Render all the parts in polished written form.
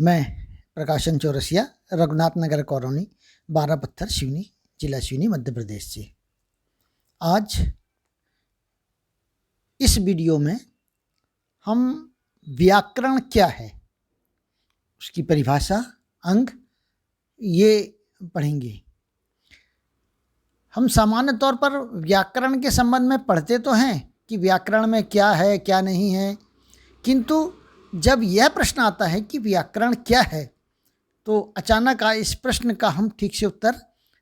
मैं प्रकाशन चौरसिया, रघुनाथ नगर कॉलोनी, 12 पत्थर, सिवनी, जिला सिवनी, मध्य प्रदेश से। आज इस वीडियो में हम व्याकरण क्या है, उसकी परिभाषा, अंग ये पढ़ेंगे। हम सामान्य तौर पर व्याकरण के संबंध में पढ़ते तो हैं कि व्याकरण में क्या है क्या नहीं है, किंतु जब यह प्रश्न आता है कि व्याकरण क्या है तो अचानक इस प्रश्न का हम ठीक से उत्तर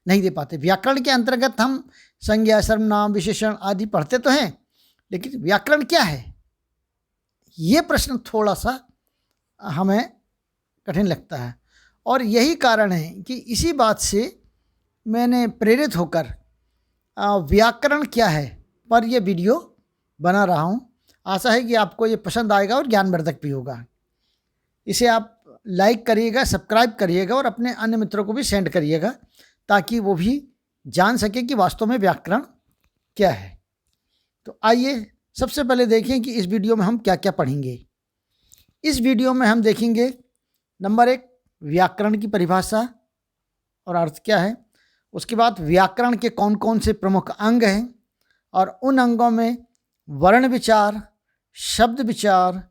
नहीं दे पाते। व्याकरण के अंतर्गत हम संज्ञा, सर्वनाम, विशेषण आदि पढ़ते तो हैं, लेकिन व्याकरण क्या है ये प्रश्न थोड़ा सा हमें कठिन लगता है। और यही कारण है कि इसी बात से मैंने प्रेरित होकर व्याकरण क्या है पर यह वीडियो बना रहा हूँ। आशा है कि आपको ये पसंद आएगा और ज्ञानवर्धक भी होगा। इसे आप लाइक करिएगा, सब्सक्राइब करिएगा और अपने अन्य मित्रों को भी सेंड करिएगा ताकि वो भी जान सके कि वास्तव में व्याकरण क्या है। तो आइए सबसे पहले देखें कि इस वीडियो में हम क्या क्या पढ़ेंगे। इस वीडियो में हम देखेंगे नंबर 1 व्याकरण की परिभाषा और अर्थ क्या है। उसके बाद व्याकरण के कौन कौन से प्रमुख अंग हैं और उन अंगों में वर्ण विचार, शब्द विचार,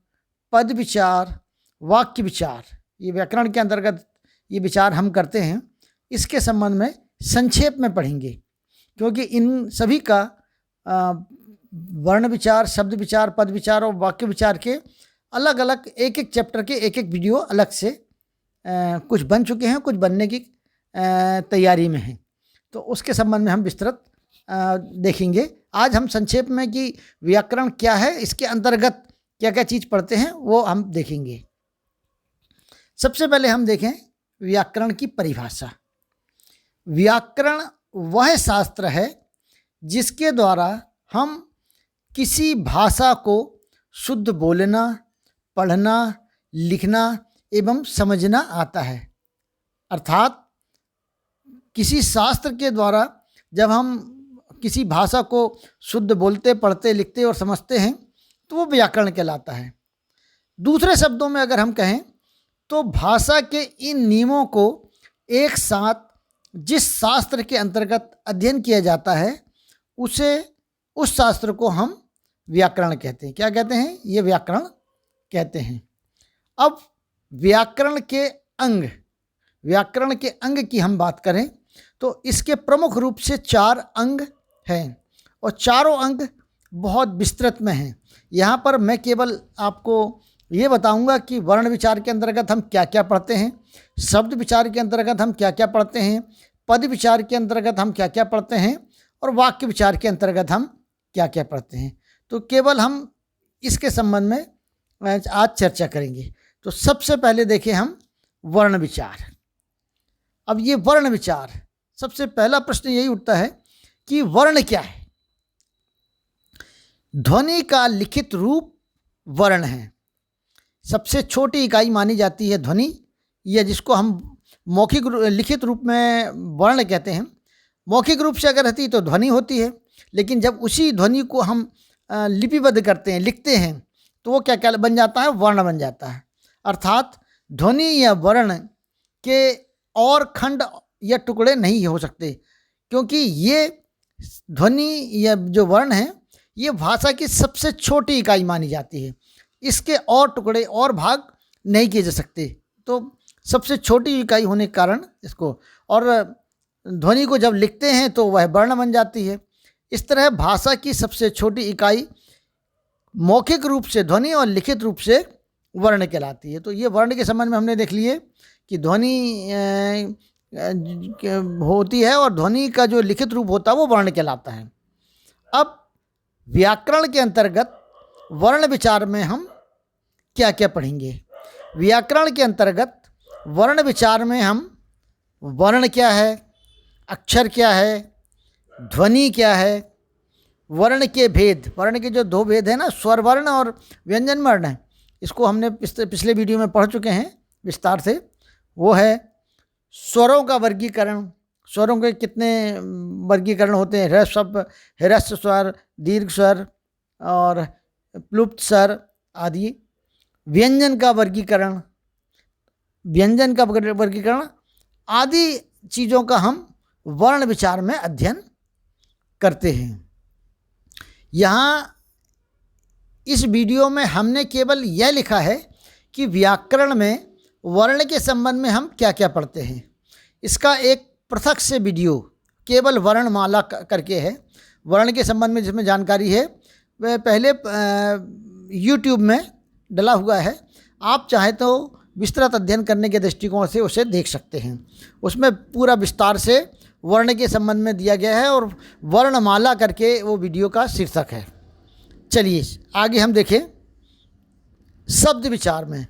पद विचार, वाक्य विचार, ये व्याकरण के अंतर्गत ये विचार हम करते हैं। इसके संबंध में संक्षेप में पढ़ेंगे क्योंकि इन सभी का वर्ण विचार, शब्द विचार, पद विचार और वाक्य विचार के अलग अलग एक एक चैप्टर के एक एक वीडियो अलग से कुछ बन चुके हैं, कुछ बनने की तैयारी में हैं। तो उसके संबंध में हम विस्तृत देखेंगे। आज हम संक्षेप में कि व्याकरण क्या है, इसके अंतर्गत क्या क्या चीज़ पढ़ते हैं वो हम देखेंगे। सबसे पहले हम देखें व्याकरण की परिभाषा। व्याकरण वह शास्त्र है जिसके द्वारा हम किसी भाषा को शुद्ध बोलना, पढ़ना, लिखना एवं समझना आता है। अर्थात किसी शास्त्र के द्वारा जब हम किसी भाषा को शुद्ध बोलते, पढ़ते, लिखते और समझते हैं तो वो व्याकरण कहलाता है। दूसरे शब्दों में अगर हम कहें तो भाषा के इन नियमों को एक साथ जिस शास्त्र के अंतर्गत अध्ययन किया जाता है उस शास्त्र को हम व्याकरण कहते हैं। क्या कहते हैं? ये व्याकरण कहते हैं। अब व्याकरण के अंग की हम बात करें तो इसके प्रमुख रूप से 4 अंग हैं और चारों अंग बहुत विस्तृत में हैं। यहाँ पर मैं केवल आपको ये बताऊंगा कि वर्ण विचार के अंतर्गत हम क्या क्या पढ़ते हैं, शब्द विचार के अंतर्गत हम क्या क्या पढ़ते हैं, पद विचार के अंतर्गत हम क्या क्या पढ़ते हैं और वाक्य विचार के अंतर्गत हम क्या क्या पढ़ते हैं। तो केवल हम इसके संबंध में आज चर्चा करेंगे। तो सबसे पहले देखें हम वर्ण विचार। अब ये वर्ण विचार, सबसे पहला प्रश्न यही उठता है कि वर्ण क्या है। ध्वनि का लिखित रूप वर्ण है। सबसे छोटी इकाई मानी जाती है ध्वनि, या जिसको हम मौखिक लिखित रूप में वर्ण कहते हैं। मौखिक रूप से अगर रहती तो ध्वनि होती है, लेकिन जब उसी ध्वनि को हम लिपिबद्ध करते हैं, लिखते हैं, तो वो क्या क्या बन जाता है? वर्ण बन जाता है। अर्थात ध्वनि या वर्ण के और खंड या टुकड़े नहीं हो सकते, क्योंकि ये ध्वनि या जो वर्ण है ये भाषा की सबसे छोटी इकाई मानी जाती है। इसके और टुकड़े और भाग नहीं किए जा सकते। तो सबसे छोटी इकाई होने के कारण इसको, और ध्वनि को जब लिखते हैं तो वह वर्ण बन जाती है। इस तरह भाषा की सबसे छोटी इकाई मौखिक रूप से ध्वनि और लिखित रूप से वर्ण कहलाती है। तो ये वर्ण के संबंध में हमने देख लिए कि ध्वनि होती है और ध्वनि का जो लिखित रूप होता है वो वर्ण कहलाता है। अब व्याकरण के अंतर्गत वर्ण विचार में हम क्या क्या पढ़ेंगे। व्याकरण के अंतर्गत वर्ण विचार में हम वर्ण क्या है, अक्षर क्या है, ध्वनि क्या है, वर्ण के भेद, वर्ण के जो 2 भेद हैं ना, स्वर वर्ण और व्यंजन वर्ण है, इसको हमने पिछले वीडियो में पढ़ चुके हैं विस्तार से। वो है स्वरों का वर्गीकरण। स्वरों के कितने वर्गीकरण होते हैं? ह्रस्व स्वर, दीर्घ स्वर और प्लुप्त स्वर आदि। व्यंजन का वर्गीकरण, व्यंजन का वर्गीकरण आदि चीज़ों का हम वर्ण विचार में अध्ययन करते हैं। यहाँ इस वीडियो में हमने केवल यह लिखा है कि व्याकरण में वर्ण के संबंध में हम क्या क्या पढ़ते हैं। इसका एक पृथक से वीडियो केवल वर्णमाला करके है, वर्ण के संबंध में जिसमें जानकारी है वह पहले YouTube में डला हुआ है। आप चाहें तो विस्तृत अध्ययन करने के दृष्टिकोण से उसे देख सकते हैं। उसमें पूरा विस्तार से वर्ण के संबंध में दिया गया है और वर्णमाला करके वो वीडियो का शीर्षक है। चलिए आगे हम देखें। शब्द विचार में,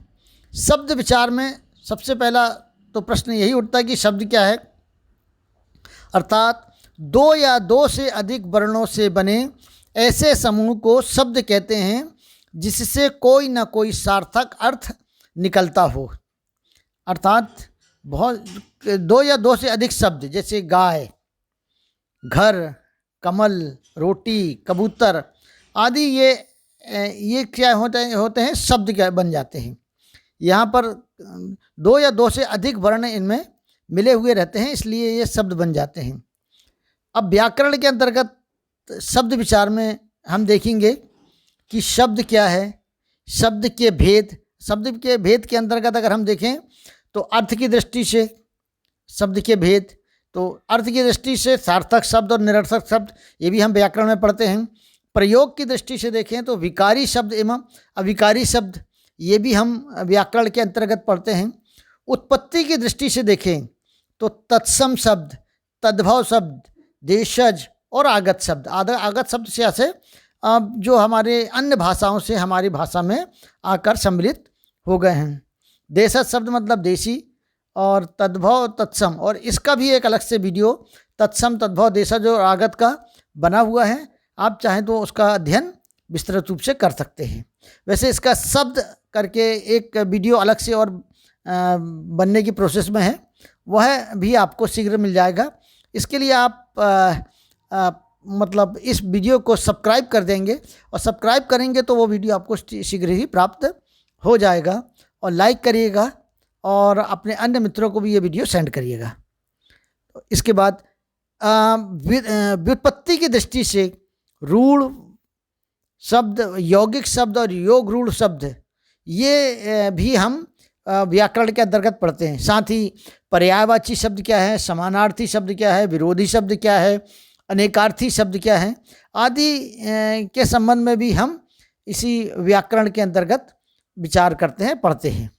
शब्द विचार में सबसे पहला तो प्रश्न यही उठता है कि शब्द क्या है, अर्थात दो या दो से अधिक वर्णों से बने ऐसे समूह को शब्द कहते हैं जिससे कोई ना कोई सार्थक अर्थ निकलता हो। अर्थात बहुत दो या दो से अधिक शब्द, जैसे गाय, घर, कमल, रोटी, कबूतर आदि, ये क्या होते हैं शब्द क्या बन जाते हैं। यहाँ पर दो या दो से अधिक वर्ण इनमें मिले हुए रहते हैं, इसलिए ये शब्द बन जाते हैं। अब व्याकरण के अंतर्गत शब्द विचार में हम देखेंगे कि शब्द क्या है, शब्द के भेद। शब्द के भेद के अंतर्गत अगर हम देखें तो अर्थ की दृष्टि से शब्द के भेद, तो अर्थ की दृष्टि से सार्थक शब्द और निरर्थक शब्द, ये भी हम व्याकरण में पढ़ते हैं। प्रयोग की दृष्टि से देखें तो विकारी शब्द एवं अविकारी शब्द, ये भी हम व्याकरण के अंतर्गत पढ़ते हैं। उत्पत्ति की दृष्टि से देखें तो तत्सम शब्द, तद्भव शब्द, देशज और आगत शब्द। आगत शब्द से जो हमारे अन्य भाषाओं से हमारी भाषा में आकर सम्मिलित हो गए हैं। देशज शब्द मतलब देशी, और तद्भव तत्सम, और इसका भी एक अलग से वीडियो तत्सम, तद्भव, देशज और आगत का बना हुआ है। आप चाहें तो उसका अध्ययन विस्तृत रूप से कर सकते हैं। वैसे इसका शब्द करके एक वीडियो अलग से और बनने की प्रोसेस में है, वह भी आपको शीघ्र मिल जाएगा। इसके लिए आप मतलब इस वीडियो को सब्सक्राइब कर देंगे, और सब्सक्राइब करेंगे तो वो वीडियो आपको शीघ्र ही प्राप्त हो जाएगा। और लाइक करिएगा और अपने अन्य मित्रों को भी ये वीडियो सेंड करिएगा। इसके बाद व्युत्पत्ति की दृष्टि से रूढ़ शब्द, यौगिक शब्द और योग रूढ़ शब्द, ये भी हम व्याकरण के अंतर्गत पढ़ते हैं। साथ ही पर्यायवाची शब्द क्या है, समानार्थी शब्द क्या है, विरोधी शब्द क्या है, अनेकार्थी शब्द क्या है आदि के संबंध में भी हम इसी व्याकरण के अंतर्गत विचार करते हैं, पढ़ते हैं।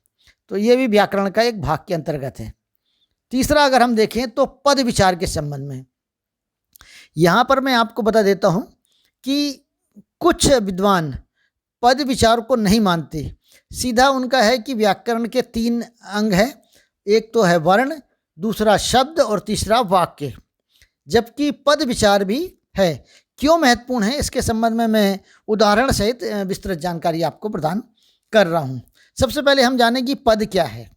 तो ये भी व्याकरण का एक भाग के अंतर्गत है। तीसरा अगर हम देखें तो पद विचार के संबंध में, यहाँ पर मैं आपको बता देता हूँ कि कुछ विद्वान पद विचार को नहीं मानते। सीधा उनका है कि व्याकरण के 3 अंग हैं, एक तो है वर्ण, दूसरा शब्द और तीसरा वाक्य, जबकि पद विचार भी है। क्यों महत्वपूर्ण है इसके संबंध में मैं उदाहरण सहित विस्तृत जानकारी आपको प्रदान कर रहा हूँ। सबसे पहले हम जानें कि पद क्या है।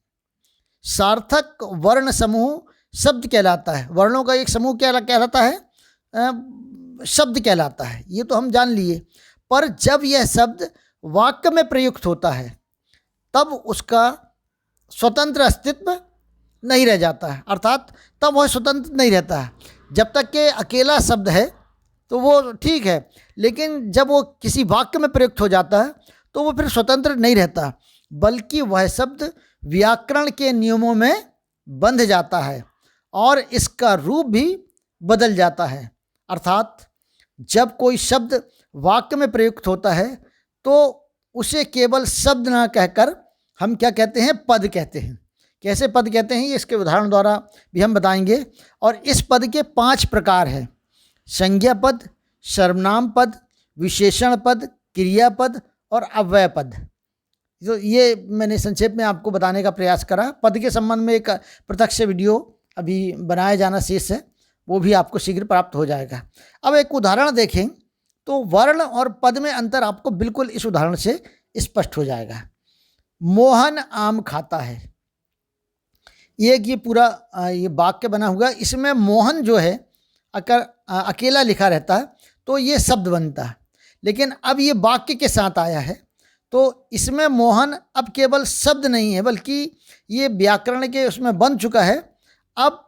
सार्थक वर्ण समूह शब्द कहलाता है। वर्णों का एक समूह क्या कहलाता है, शब्द कहलाता है, ये तो हम जान लिए। पर जब यह शब्द वाक्य में प्रयुक्त होता है तब उसका स्वतंत्र अस्तित्व नहीं रह जाता है, अर्थात तब वह स्वतंत्र नहीं रहता है। जब तक कि अकेला शब्द है तो वो ठीक है, लेकिन जब वो किसी वाक्य में प्रयुक्त हो जाता है तो वो फिर स्वतंत्र नहीं रहता, बल्कि वह शब्द व्याकरण के नियमों में बंध जाता है और इसका रूप भी बदल जाता है। अर्थात जब कोई शब्द वाक्य में प्रयुक्त होता है तो उसे केवल शब्द ना कहकर हम क्या कहते हैं, पद कहते हैं। कैसे पद कहते हैं ये इसके उदाहरण द्वारा भी हम बताएंगे। और इस पद के 5 प्रकार हैं: संज्ञा पद, सर्वनाम पद, विशेषण पद, क्रियापद और अव्यय पद। तो ये मैंने संक्षेप में आपको बताने का प्रयास करा। पद के संबंध में एक पृथक से वीडियो अभी बनाया जाना शेष है, वो भी आपको शीघ्र प्राप्त हो जाएगा। अब एक उदाहरण देखें तो वर्ण और पद में अंतर आपको बिल्कुल इस उदाहरण से स्पष्ट हो जाएगा। मोहन आम खाता है, ये पूरा ये वाक्य बना हुआ, इसमें मोहन जो है अगर अकेला लिखा रहता है तो ये शब्द बनता है, लेकिन अब ये वाक्य के साथ आया है तो इसमें मोहन अब केवल शब्द नहीं है, बल्कि ये व्याकरण के उसमें बन चुका है। अब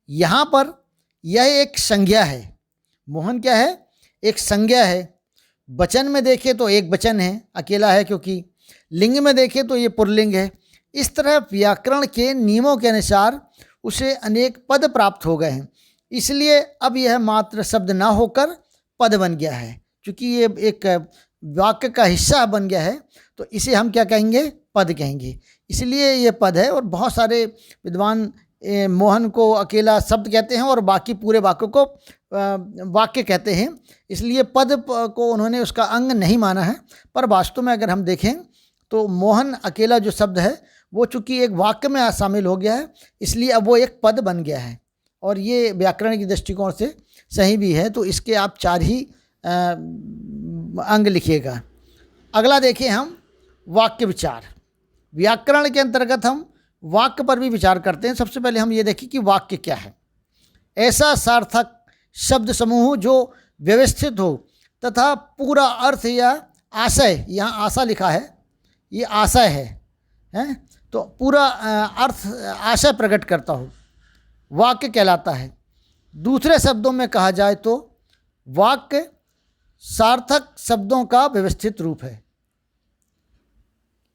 यहाँ पर यह एक संज्ञा है। मोहन क्या है? एक संज्ञा है। वचन में देखें तो एक वचन है, अकेला है, क्योंकि लिंग में देखें तो ये पुल्लिंग है। इस तरह व्याकरण के नियमों के अनुसार उसे अनेक पद प्राप्त हो गए हैं, इसलिए अब यह मात्र शब्द ना होकर पद बन गया है। क्योंकि ये एक वाक्य का हिस्सा बन गया है, तो इसे हम क्या कहेंगे? पद कहेंगे। इसलिए ये पद है। और बहुत सारे विद्वान मोहन को अकेला शब्द कहते हैं और बाकी पूरे वाक्य को वाक्य कहते हैं। इसलिए पद को उन्होंने उसका अंग नहीं माना है। पर वास्तव में अगर हम देखें तो मोहन अकेला जो शब्द है वो चूँकि एक वाक्य में शामिल हो गया है, इसलिए अब वो एक पद बन गया है। और ये व्याकरण की दृष्टिकोण से सही भी है। तो इसके आप 4 ही अंग लिखिएगा। अगला देखिए हम वाक्य विचार। व्याकरण के अंतर्गत हम वाक्य पर भी विचार करते हैं। सबसे पहले हम ये देखें कि वाक्य क्या है। ऐसा सार्थक शब्द समूह जो व्यवस्थित हो तथा पूरा अर्थ या आशय, यहाँ आशा लिखा है, ये आशय है, तो पूरा अर्थ आशय प्रकट करता हो, वाक्य कहलाता है। दूसरे शब्दों में कहा जाए तो वाक्य सार्थक शब्दों का व्यवस्थित रूप है।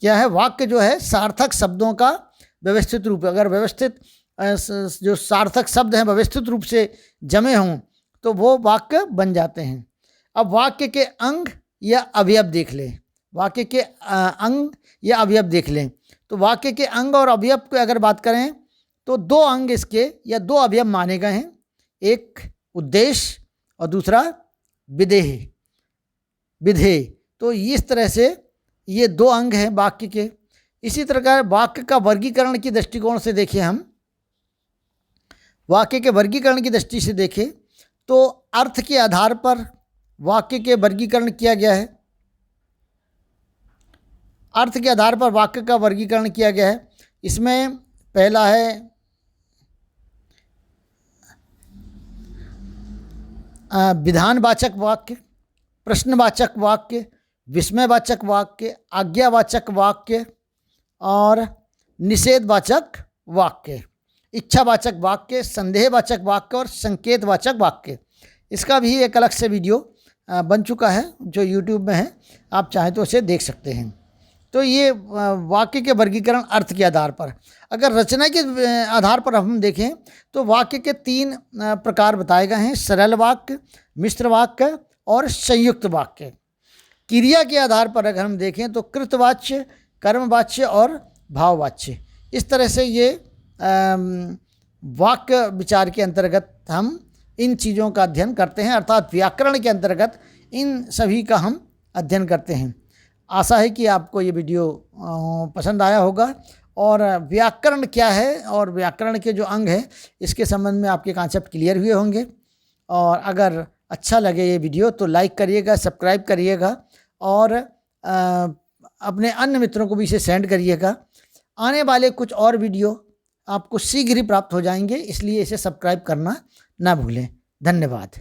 क्या है? वाक्य जो है सार्थक शब्दों का व्यवस्थित रूप है। अगर व्यवस्थित जो सार्थक शब्द हैं व्यवस्थित रूप से जमे हों तो वो वाक्य बन जाते हैं। अब वाक्य के अंग या अवयव देख लें। वाक्य के अंग या अवयव देख लें। तो वाक्य के अंग और अवयव की अगर बात करें तो 2 अंग इसके या 2 अवयव माने गए हैं। एक उद्देश्य और दूसरा विधेय। तो इस तरह से ये 2 अंग हैं वाक्य के। इसी तरह वाक्य का वर्गीकरण की दृष्टिकोण से देखें हम, वाक्य के वर्गीकरण की दृष्टि से देखें तो अर्थ के आधार पर वाक्य के वर्गीकरण किया गया है। अर्थ के आधार पर वाक्य का वर्गीकरण किया गया है। इसमें पहला है विधानवाचक वाक्य, प्रश्नवाचक वाक्य, विस्मयवाचक वाक्य, आज्ञावाचक वाक्य और निषेधवाचक वाक्य, इच्छावाचक वाक्य, संदेहवाचक वाक्य और संकेतवाचक वाक्य। इसका भी एक अलग से वीडियो बन चुका है जो यूट्यूब में है, आप चाहें तो उसे देख सकते हैं। तो ये वाक्य के वर्गीकरण अर्थ के आधार पर। अगर रचना के आधार पर हम देखें तो वाक्य के 3 प्रकार बताए गए हैं: सरल वाक्य, मिश्र वाक्य और संयुक्त वाक्य। क्रिया के आधार पर अगर हम देखें तो कृतवाच्य, कर्मवाच्य और भाववाच्य। इस तरह से ये वाक्य विचार के अंतर्गत हम इन चीज़ों का अध्ययन करते हैं, अर्थात व्याकरण के अंतर्गत इन सभी का हम अध्ययन करते हैं। आशा है कि आपको ये वीडियो पसंद आया होगा और व्याकरण क्या है और व्याकरण के जो अंग हैं इसके संबंध में आपके कॉन्सेप्ट क्लियर हुए होंगे। और अगर अच्छा लगे ये वीडियो तो लाइक करिएगा, सब्सक्राइब करिएगा और अपने अन्य मित्रों को भी इसे सेंड करिएगा। आने वाले कुछ और वीडियो आपको शीघ्र ही प्राप्त हो जाएंगे, इसलिए इसे सब्सक्राइब करना ना भूलें। धन्यवाद।